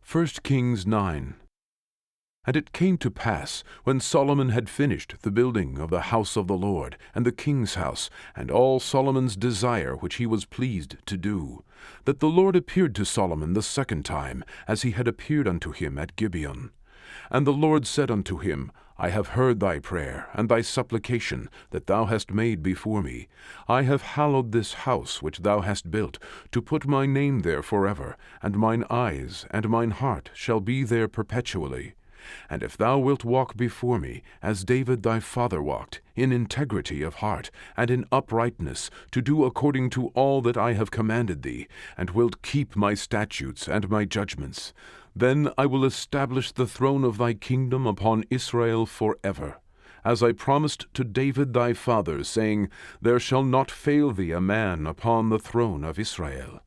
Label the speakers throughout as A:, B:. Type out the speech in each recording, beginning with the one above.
A: 1 Kings 9. And it came to pass, when Solomon had finished the building of the house of the Lord, and the king's house, and all Solomon's desire which he was pleased to do, that the Lord appeared to Solomon the second time, as he had appeared unto him at Gibeon. And the Lord said unto him, I have heard thy prayer, and thy supplication that thou hast made before me. I have hallowed this house which thou hast built, to put my name there forever, and mine eyes and mine heart shall be there perpetually. And if thou wilt walk before me, as David thy father walked, in integrity of heart, and in uprightness, to do according to all that I have commanded thee, and wilt keep my statutes and my judgments, then I will establish the throne of thy kingdom upon Israel forever. As I promised to David thy father, saying, There shall not fail thee a man upon the throne of Israel.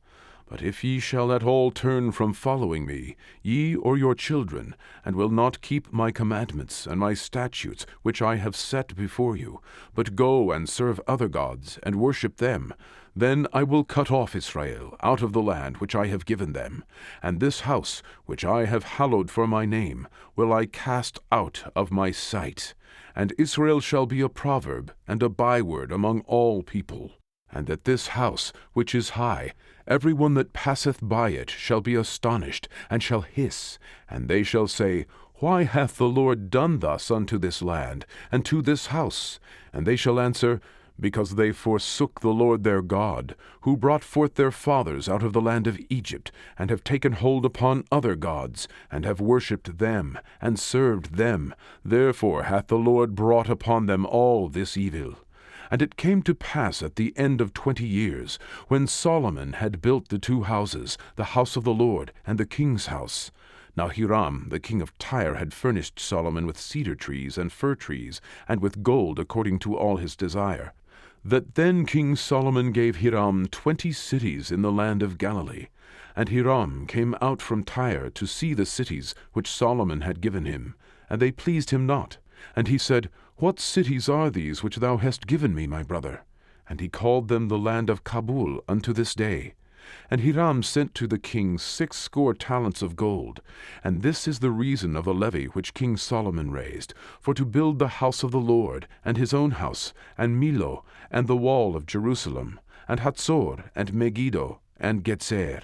A: But if ye shall at all turn from following me, ye or your children, and will not keep my commandments and my statutes which I have set before you, but go and serve other gods, and worship them, then I will cut off Israel out of the land which I have given them, and this house which I have hallowed for my name will I cast out of my sight. And Israel shall be a proverb and a byword among all people. And that this house, which is high, every one that passeth by it shall be astonished, and shall hiss, and they shall say, Why hath the Lord done thus unto this land, and to this house? And they shall answer, Because they forsook the Lord their God, who brought forth their fathers out of the land of Egypt, and have taken hold upon other gods, and have worshipped them, and served them. Therefore hath the Lord brought upon them all this evil. And it came to pass at the end of 20 years, when Solomon had built the 2 houses, the house of the Lord, and the king's house. Now Hiram the king of Tyre had furnished Solomon with cedar trees and fir trees, and with gold according to all his desire. That then King Solomon gave Hiram 20 cities in the land of Galilee. And Hiram came out from Tyre to see the cities which Solomon had given him, and they pleased him not. And he said, What cities are these which thou hast given me, my brother? And he called them the land of Kabul unto this day. And Hiram sent to the king 60 talents of gold. And this is the reason of the levy which King Solomon raised, for to build the house of the Lord, and his own house, and Millo, and the wall of Jerusalem, and Hatzor, and Megiddo, and Getzer.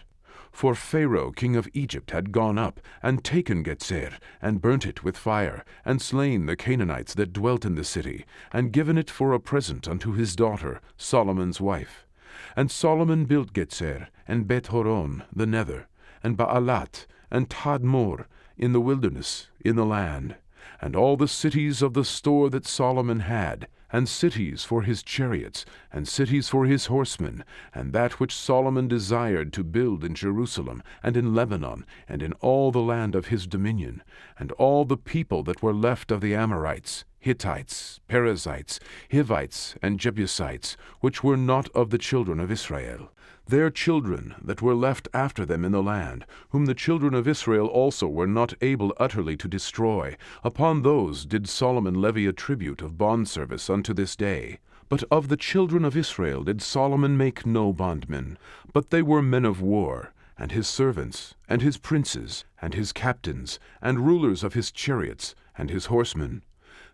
A: For Pharaoh king of Egypt had gone up, and taken Getzer, and burnt it with fire, and slain the Canaanites that dwelt in the city, and given it for a present unto his daughter, Solomon's wife. And Solomon built Getzer, and Beth-horon the nether, and Baalat, and Tadmor, in the wilderness, in the land, and all the cities of the store that Solomon had, and cities for his chariots, and cities for his horsemen, and that which Solomon desired to build in Jerusalem, and in Lebanon, and in all the land of his dominion, and all the people that were left of the Amorites, Hittites, Perizzites, Hivites, and Jebusites, which were not of the children of Israel. Their children that were left after them in the land, whom the children of Israel also were not able utterly to destroy, upon those did Solomon levy a tribute of bondservice unto this day. But of the children of Israel did Solomon make no bondmen, but they were men of war, and his servants, and his princes, and his captains, and rulers of his chariots, and his horsemen.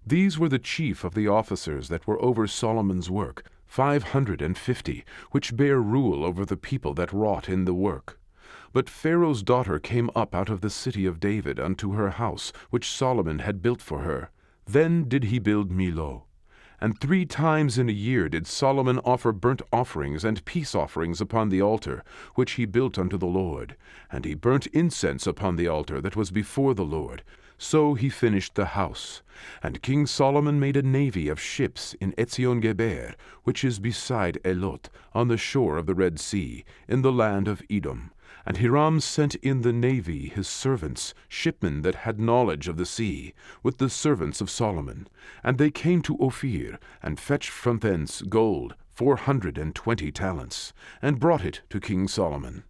A: These were the chief of the officers that were over Solomon's work, 550, which bare rule over the people that wrought in the work. But Pharaoh's daughter came up out of the city of David unto her house, which Solomon had built for her. Then did he build Millo. And 3 times in a year did Solomon offer burnt offerings and peace offerings upon the altar, which he built unto the Lord. And he burnt incense upon the altar that was before the Lord. So he finished the house. And King Solomon made a navy of ships in Ezion-geber, which is beside Elot, on the shore of the Red Sea, in the land of Edom. And Hiram sent in the navy his servants, shipmen that had knowledge of the sea, with the servants of Solomon. And they came to Ophir, and fetched from thence gold 420 talents, and brought it to King Solomon.